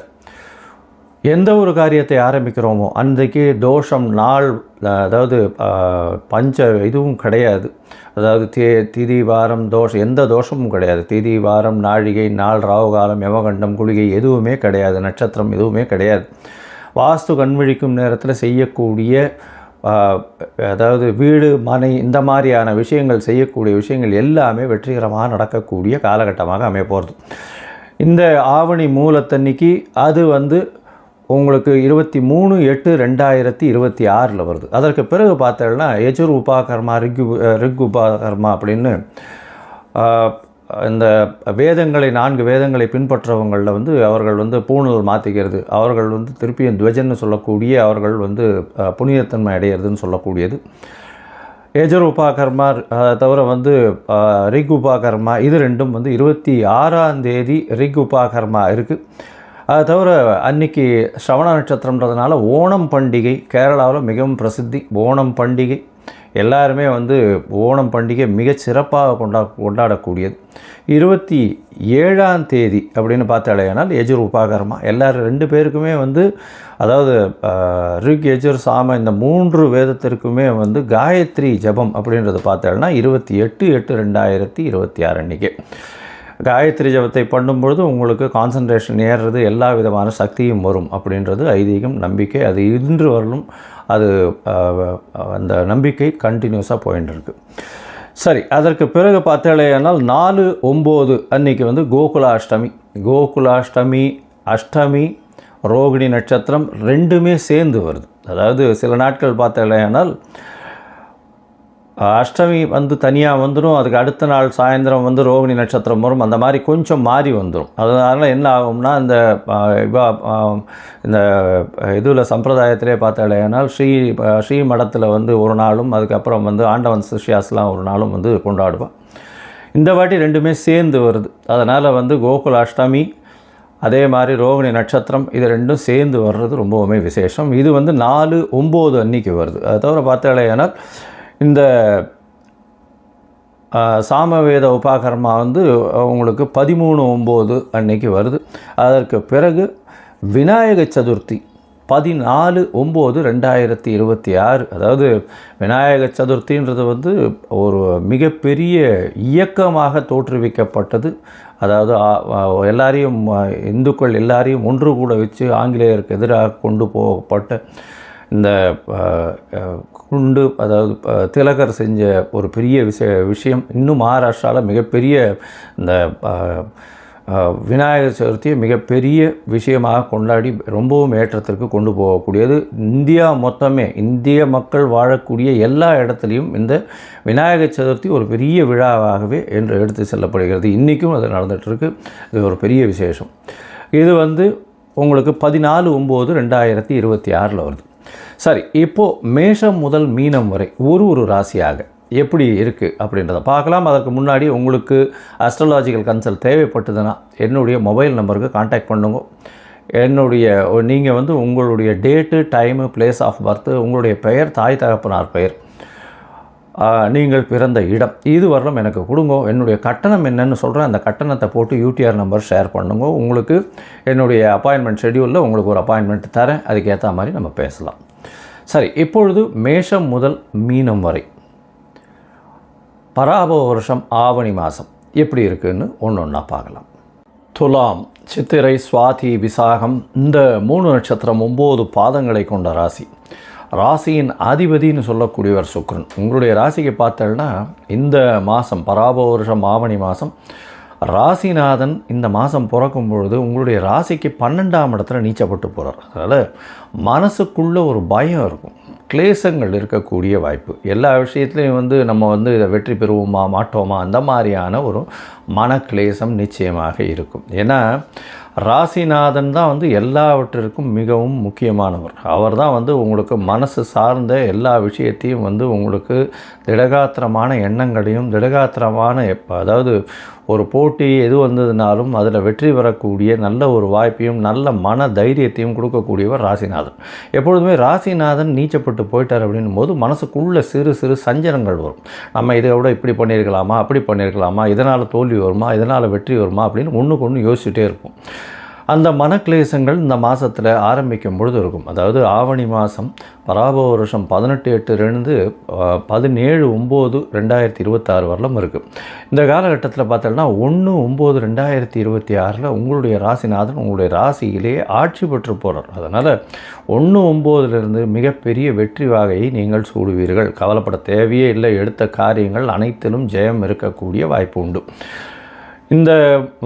எந்த ஒரு காரியத்தை ஆரம்பிக்கிறோமோ அன்றைக்கு தோஷம் நாள், அதாவது பஞ்ச இதுவும் கிடையாது. அதாவது திதி வாரம் தோஷம், எந்த தோஷமும் கிடையாது. திதி வாரம் நாழிகை நாள் ராவுகாலம் யமகண்டம் குளிகை எதுவுமே கிடையாது. நட்சத்திரம் எதுவுமே கிடையாது. வாஸ்து கண்விழிக்கும் நேரத்தில் செய்யக்கூடிய அதாவது வீடு மனை இந்த மாதிரியான விஷயங்கள் செய்யக்கூடிய விஷயங்கள் எல்லாமே வெற்றிகரமாக நடக்கக்கூடிய காலகட்டமாக அமைய போகிறது. இந்த ஆவணி மூலத்தன்னைக்கு அது வந்து உங்களுக்கு 23/8/2026 வருது. அதற்கு பிறகு பார்த்தோன்னா யஜுர் உபாகர்மா ரிக் உபாகர்மா அப்படின்னு இந்த வேதங்களை 4 வேதங்களை பின்பற்றவங்களில் வந்து அவர்கள் வந்து பூணல் மாற்றிக்கிறது, அவர்கள் வந்து திருப்பியும் துவஜன்னு சொல்லக்கூடிய அவர்கள் வந்து புனிதத்தன்மை அடையிறதுன்னு சொல்லக்கூடியது. யஜுர் உபாகர்மா தவிர வந்து ரிக் உபாகர்மா, இது ரெண்டும் வந்து 26ஆம் தேதி ரிக் உபாகர்மா இருக்குது. அதை தவிர அன்றைக்கி ஸ்ரவண நட்சத்திரம்ன்றதுனால ஓணம் பண்டிகை கேரளாவில் மிகவும் பிரசித்தி. ஓணம் பண்டிகை எல்லாருமே வந்து ஓணம் பண்டிகை மிகச் சிறப்பாக கொண்டாடக்கூடியது. 27ஆம் தேதி அப்படின்னு பார்த்தாலேனால் யஜுர் உபாகர்மா. எல்லோரும் 2 பேருக்குமே வந்து அதாவது ரிக் யஜுர் சாம இந்த 3 வேதத்திற்குமே வந்து காயத்ரி ஜபம் அப்படின்றது பார்த்தாலும் 28/8/2026 அன்றைக்கி காயத்ரி ஜபத்தை பண்ணும்பொழுது உங்களுக்கு கான்சன்ட்ரேஷன் ஏறுறது, எல்லா விதமான சக்தியும் வரும் அப்படின்றது ஐதீகம், நம்பிக்கை. அது இன்று வரலும் அது அந்த நம்பிக்கை கண்டினியூஸாக போயின்னு இருக்கு. சரி, அதற்கு பிறகு பார்த்தாலேனால் 4/9 அன்றைக்கி வந்து கோகுலாஷ்டமி. கோகுலாஷ்டமி, அஷ்டமி, ரோகிணி நட்சத்திரம் ரெண்டுமே சேர்ந்து வருது. அதாவது சில நாட்கள் பார்த்தாலேனால் அஷ்டமி வந்து தனியாக வந்துடும், அதுக்கு அடுத்த நாள் சாயந்தரம் வந்து ரோகிணி நட்சத்திரம் வரும். அந்த மாதிரி கொஞ்சம் மாறி வந்துடும். அதனால் என்ன ஆகும்னா இந்த இதில் சம்பிரதாயத்திலே பார்த்தாலேனால் ஸ்ரீ மடத்தில் வந்து ஒரு நாளும், அதுக்கப்புறம் வந்து ஆண்டவன் சிஷ்யாஸ்லாம் ஒரு நாளும் வந்து கொண்டாடுவோம். இந்த வாட்டி ரெண்டுமே சேர்ந்து வருது. அதனால் வந்து கோகுல அஷ்டமி அதே மாதிரி ரோகிணி நட்சத்திரம் இது ரெண்டும் சேர்ந்து வர்றது ரொம்பவுமே விசேஷம். இது வந்து 4/9 அன்றைக்கி வருது. அதை தவிர பார்த்தாலேனால் இந்த சாமவேத உபாகர்மா வந்து உங்களுக்கு 13/9 அன்னைக்கு வருது. அதற்கு பிறகு விநாயக சதுர்த்தி 14/9/2026. அதாவது விநாயக சதுர்த்தின்றது வந்து ஒரு மிகப்பெரிய இயக்கமாக தோற்றுவிக்கப்பட்டது. அதாவது எல்லாரையும் இந்துக்கள் எல்லாரையும் ஒன்று கூட வச்சு ஆங்கிலேயருக்கு எதிராக கொண்டு போகப்பட்ட இந்த குண்டு, அதாவது திலகர் செஞ்ச ஒரு பெரிய விஷயம் இன்னும் மகாராஷ்டிராவில் மிகப்பெரிய இந்த விநாயகர் சதுர்த்தியை மிகப்பெரிய விஷயமாக கொண்டாடி ரொம்பவும் ஏற்றத்திற்கு கொண்டு போகக்கூடியது. இந்தியா மொத்தமே, இந்திய மக்கள் வாழக்கூடிய எல்லா இடத்துலையும் இந்த விநாயகர் சதுர்த்தி ஒரு பெரிய விழாவாகவே என்று எடுத்து செல்லப்படுகிறது. இன்றைக்கும் அது நடந்துகிட்ருக்கு. இது ஒரு பெரிய விசேஷம். இது வந்து உங்களுக்கு 14/9/2026 வருது. சரி, இப்போது மேஷம் முதல் மீனம் வரை ஒரு ராசியாக எப்படி இருக்குது அப்படின்றத பார்க்கலாம். அதற்கு முன்னாடி உங்களுக்கு அஸ்ட்ராலாஜிக்கல் கன்சல்ட் தேவைப்பட்டதுன்னா என்னுடைய மொபைல் நம்பருக்கு கான்டாக்ட் பண்ணுங்க. நீங்கள் வந்து உங்களுடைய date, time, place of birth, உங்களுடைய பெயர், தாய் தகப்பனார் பெயர், நீங்கள் பிறந்த இடம், இது வரலும் எனக்கு கொடுங்க. என்னுடைய கட்டணம் என்னன்னு சொல்கிறேன். அந்த கட்டணத்தை போட்டு யூடிஆர் நம்பர் ஷேர் பண்ணுங்க. உங்களுக்கு என்னுடைய அப்பாயின்மெண்ட் ஷெட்யூலில் உங்களுக்கு ஒரு அப்பாயின்மெண்ட் தரேன். அதுக்கேற்ற மாதிரி நம்ம பேசலாம். சரி, இப்பொழுது மேஷம் முதல் மீனம் வரை பராபவ வருஷம் ஆவணி மாதம் எப்படி இருக்குதுன்னு ஒன்றா பார்க்கலாம். துலாம், சித்திரை, சுவாதி, விசாகம், இந்த 3 நட்சத்திரம் 9 பாதங்களை கொண்ட ராசி. ராசியின் அதிபதினு சொல்லக்கூடியவர் சுக்கிரன். உங்களுடைய ராசிக்கு பார்த்தோன்னா இந்த மாதம் பராபவ வருஷம் ஆவணி மாதம் ராசிநாதன் இந்த மாதம் பிறக்கும் பொழுது உங்களுடைய ராசிக்கு 12ஆம் இடத்துல நீச்சப்பட்டு போகிறார். அதனால் மனசுக்குள்ளே ஒரு பயம் இருக்கும், கிளேசங்கள் இருக்கக்கூடிய வாய்ப்பு. எல்லா விஷயத்துலையும் வந்து நம்ம வந்து இதை வெற்றி பெறுவோமா மாட்டோமா அந்த மாதிரியான ஒரு மனக்லேசம் நிச்சயமாக இருக்கும். ஏன்னா ராசிநாதன் தான் வந்து எல்லாவற்றிற்கும் மிகவும் முக்கியமானவர். அவர் தான் வந்து உங்களுக்கு மனசு சார்ந்த எல்லா விஷயத்தையும் வந்து உங்களுக்கு திடகாத்திரமான எண்ணங்களையும் திடகாத்திரமான அதாவது ஒரு போட்டி எது வந்ததுனாலும் அதில் வெற்றி பெறக்கூடிய நல்ல ஒரு வாய்ப்பையும் நல்ல மன தைரியத்தையும் கொடுக்கக்கூடியவர் ராசிநாதன். எப்பொழுதுமே ராசிநாதன் நீச்சப்பட்டு போயிட்டார் அப்படின்னும் போது மனசுக்குள்ளே சிறு சிறு சஞ்சலங்கள் வரும். நம்ம இதை விட இப்படி பண்ணியிருக்கலாமா, அப்படி பண்ணியிருக்கலாமா, இதனால் தோல்வி வருமா, இதனால் வெற்றி வருமா அப்படின்னு ஒன்றுக்கு ஒன்று யோசிச்சுட்டே இருப்போம். அந்த மனக்லேசங்கள் இந்த மாதத்தில் ஆரம்பிக்கும் பொழுது இருக்கும். அதாவது ஆவணி மாதம் பராபவ வருஷம் 18/8 17/9/2026 வரலும் இருக்குது. இந்த காலகட்டத்தில் பார்த்தோம்னா 1/9/2026 உங்களுடைய ராசிநாதன் உங்களுடைய ராசியிலேயே ஆட்சி பெற்று போகிறார். அதனால் 1/9 மிகப்பெரிய வெற்றி வாகையை நீங்கள் சூடுவீர்கள். கவலைப்பட தேவையே இல்லை. எடுத்த காரியங்கள் அனைத்திலும் ஜெயம் இருக்கக்கூடிய வாய்ப்பு உண்டு. இந்த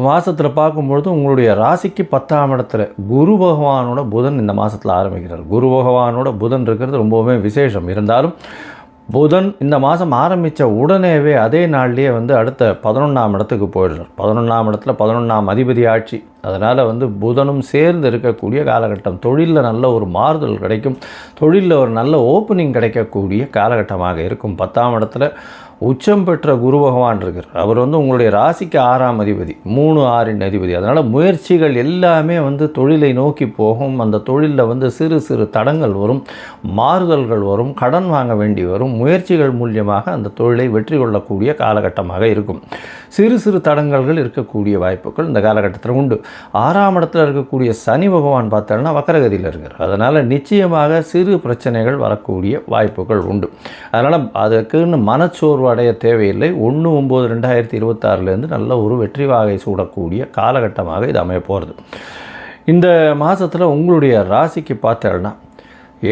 மாதத்தில் பார்க்கும்பொழுது உங்களுடைய ராசிக்கு 10ஆம் இடத்துல குரு பகவானோட புதன் இந்த மாதத்தில் ஆரம்பிக்கிறார். குரு பகவானோட புதன் இருக்கிறது ரொம்பவுமே விசேஷம். இருந்தாலும் புதன் இந்த மாதம் ஆரம்பித்த உடனேவே அதே நாள்லேயே வந்து அடுத்த 11ஆம் இடத்துக்கு போயிடுறார். 11ஆம் இடத்துல 11ஆம் அதிபதி ஆட்சி. அதனால் வந்து புதனும் சேர்ந்து இருக்கக்கூடிய காலகட்டம். தொழிலில் நல்ல ஒரு மாறுதல் கிடைக்கும். தொழிலில் ஒரு நல்ல ஓப்பனிங் கிடைக்கக்கூடிய காலகட்டமாக இருக்கும். 10ஆம் இடத்துல உச்சம் பெற்ற குரு பகவான் இருக்கார். அவர் வந்து உங்களுடைய ராசிக்கு 6ஆம் அதிபதி, 3/6 அதிபதி. அதனால் முயற்சிகள் எல்லாமே வந்து தொழிலை நோக்கி போகும். அந்த தொழிலில் வந்து சிறு சிறு தடங்கள் வரும், மாறுதல்கள் வரும், கடன் வாங்க வேண்டி வரும். முயற்சிகள் மூலியமாக அந்த தொழிலை வெற்றி கொள்ளக்கூடிய காலகட்டமாக இருக்கும். சிறு சிறு தடங்கல்கள் இருக்கக்கூடிய வாய்ப்புகள் இந்த காலகட்டத்தில் உண்டு. 6ஆம் இடத்துல இருக்கக்கூடிய சனி பகவான் பார்த்தோன்னா வக்கரகதியில் இருக்கார். அதனால் நிச்சயமாக சிறு பிரச்சனைகள் வரக்கூடிய வாய்ப்புகள் உண்டு. அதனால் அதுக்குன்னு மனச்சோர்வு அடைய தேவையில்லை. 1/9/2026 நல்ல ஒரு வெற்றி வாகை சூடக்கூடிய காலகட்டமாக இது அமைய போகிறது. இந்த மாதத்தில் உங்களுடைய ராசிக்கு பார்த்தோன்னா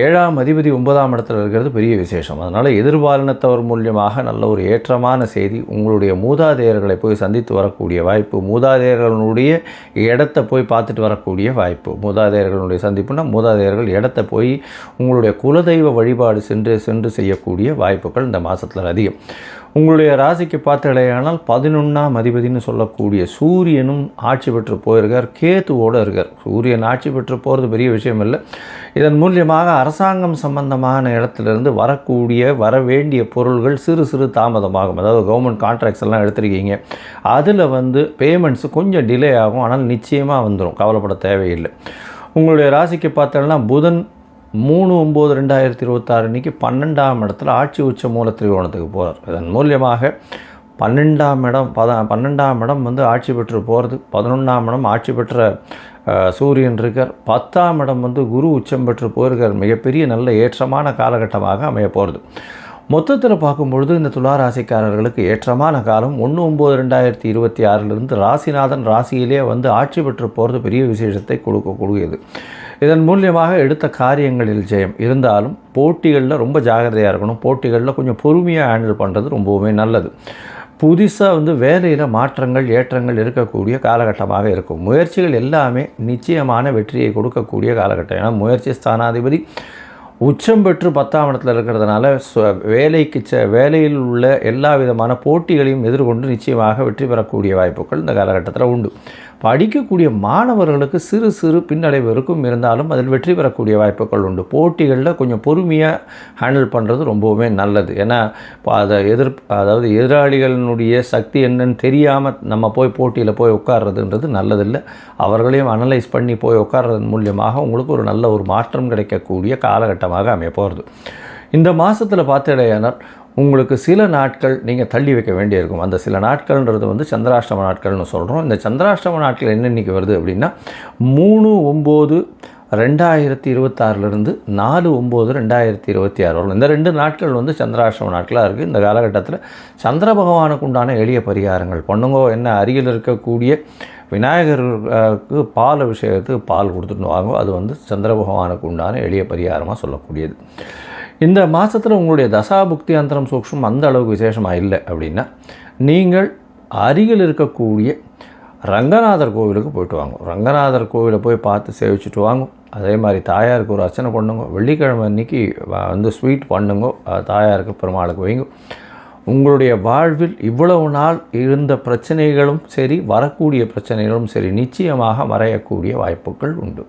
7ஆம் அதிபதி 9ஆம் இடத்துல இருக்கிறது பெரிய விசேஷம். அதனால் எதிர்பாலினத்தவர் மூலியமாக நல்ல ஒரு ஏற்றமான செய்தி. உங்களுடைய மூதாதையர்களை போய் சந்தித்து வரக்கூடிய வாய்ப்பு, மூதாதையர்களுடைய இடத்தை போய் பார்த்துட்டு வரக்கூடிய வாய்ப்பு. மூதாதையர்களுடைய சந்திப்புனா மூதாதையர்கள் இடத்தை போய் உங்களுடைய குலதெய்வ வழிபாடு சென்று செய்யக்கூடிய வாய்ப்புகள் இந்த மாதத்தில் அதிகம். உங்களுடைய ராசிக்கு பார்த்தடையானால் 11ஆம் அதிபதினு சொல்லக்கூடிய சூரியனும் ஆட்சி பெற்று போயிருக்கார், கேத்துவோடு இருக்கார். சூரியன் ஆட்சி பெற்று போகிறது பெரிய விஷயம் இல்லை. இதன் மூலியமாக அரசாங்கம் சம்பந்தமான இடத்துலேருந்து வர வேண்டிய பொருள்கள் சிறு சிறு தாமதமாகும். அதாவது கவர்மெண்ட் கான்ட்ராக்ட்ஸ் எல்லாம் எடுத்திருக்கீங்க, அதில் வந்து பேமெண்ட்ஸு கொஞ்சம் டிலே ஆகும். ஆனால் நிச்சயமாக வந்துடும், கவலைப்பட தேவையில்லை. உங்களுடைய ராசிக்கு பார்த்தோன்னா புதன் 3/9/2026 அன்றைக்கி 12ஆம் இடத்துல ஆட்சி உச்ச மூல திரிகோணத்துக்கு போகிறார். இதன் மூலியமாக 12ஆம் இடம் வந்து ஆட்சி பெற்று போகிறது. 11ஆம் இடம் ஆட்சி பெற்ற சூரியன் இருக்கார். 10ஆம் இடம் வந்து குரு உச்சம் பெற்று போயிருக்கார். மிகப்பெரிய நல்ல ஏற்றமான காலகட்டமாக அமைய போகிறது. மொத்தத்தில் பார்க்கும்பொழுது இந்த துளாராசிக்காரர்களுக்கு ஏற்றமான காலம் 1/9/2026 ராசிநாதன் ராசியிலே வந்து ஆட்சி பெற்று போகிறது பெரிய விசேஷத்தை கொடுக்கக்கூடியது. இதன் மூலியமாக எடுத்த காரியங்களில் ஜெயம் இருந்தாலும் போட்டிகளில் ரொம்ப ஜாகிரதையாக இருக்கணும். போட்டிகளில் கொஞ்சம் பொறுமையாக ஹேண்டில் பண்ணுறது ரொம்பவுமே நல்லது. புதுசாக வந்து வேலையில் மாற்றங்கள் ஏற்றங்கள் இருக்கக்கூடிய காலகட்டமாக இருக்கும். முயற்சிகள் எல்லாமே நிச்சயமான வெற்றியை கொடுக்கக்கூடிய காலகட்டம். ஏன்னா முயற்சி ஸ்தானாதிபதி உச்சம் பெற்று 10ஆம் இடத்துல இருக்கிறதுனால வேலையில் உள்ள எல்லா விதமான போட்டிகளையும் எதிர்கொண்டு நிச்சயமாக வெற்றி பெறக்கூடிய வாய்ப்புகள் இந்த காலகட்டத்தில் உண்டு. படிக்கக்கூடிய மாணவர்களுக்கு சிறு சிறு பின்னடைவு இருக்கும், இருந்தாலும் அதில் வெற்றி பெறக்கூடிய வாய்ப்புகள் உண்டு. போட்டிகளில் கொஞ்சம் பொறுமையாக ஹேண்டில் பண்ணுறது ரொம்பவுமே நல்லது. ஏன்னா இப்போ அதாவது எதிராளிகளினுடைய சக்தி என்னன்னு தெரியாமல் நம்ம போய் போட்டியில் போய் உட்கார்றதுன்றது நல்லதில்லை. அவர்களையும் அனலைஸ் பண்ணி போய் உட்கார்றதன் மூலியமாக உங்களுக்கு ஒரு நல்ல ஒரு மாற்றம் கிடைக்கக்கூடிய காலகட்டமாக அமைய போகிறது. இந்த மாதத்தில் பார்த்தீங்கன்னா உங்களுக்கு சில நாட்கள் நீங்கள் தள்ளி வைக்க வேண்டியிருக்கும். அந்த சில நாட்கள்ன்றது வந்து சந்திராஷ்டம நாட்கள்னு சொல்கிறோம். இந்த சந்திராஷ்டம நாட்கள் என்னென்னைக்கு வருது அப்படின்னா 3/9/2026 4/9/2026 வரும். இந்த 2 நாட்கள் வந்து சந்திராஷ்டம நாட்களாக இருக்குது. இந்த காலகட்டத்தில் சந்திர பகவானுக்கு உண்டான எளிய பரிகாரங்கள் பண்ணுங்க. என்ன அருகில் இருக்கக்கூடிய விநாயகருக்கு பால் அபிஷேகத்துக்கு பால் கொடுத்துட்டு வாங்க. அது வந்து சந்திர பகவானுக்கு உண்டான எளிய பரிகாரமாக சொல்லக்கூடியது. இந்த மாதத்தில் உங்களுடைய தசாபுக்தி அந்தரம் சூக்ஷ்மம் அந்த அளவுக்கு விசேஷமாக இல்லை அப்படின்னா நீங்கள் அருகில் இருக்கக்கூடிய ரங்கநாதர் கோவிலுக்கு போய்ட்டு வாங்க. ரங்கநாதர் கோவிலை போய் பார்த்து சேவிச்சுட்டு வாங்க. அதே மாதிரி தாயாருக்கு ஒரு அர்ச்சனை பண்ணுங்க. வெள்ளிக்கிழமை அன்றைக்கி வந்து ஸ்வீட் பண்ணுங்க. தாயாருக்கு பெருமாளுக்கு வைங்க. உங்களுடைய வாழ்வில் இவ்வளவு நாள் இருந்த பிரச்சனைகளும் சரி வரக்கூடிய பிரச்சனைகளும் சரி நிச்சயமாக மறையக்கூடிய வாய்ப்புகள் உண்டு.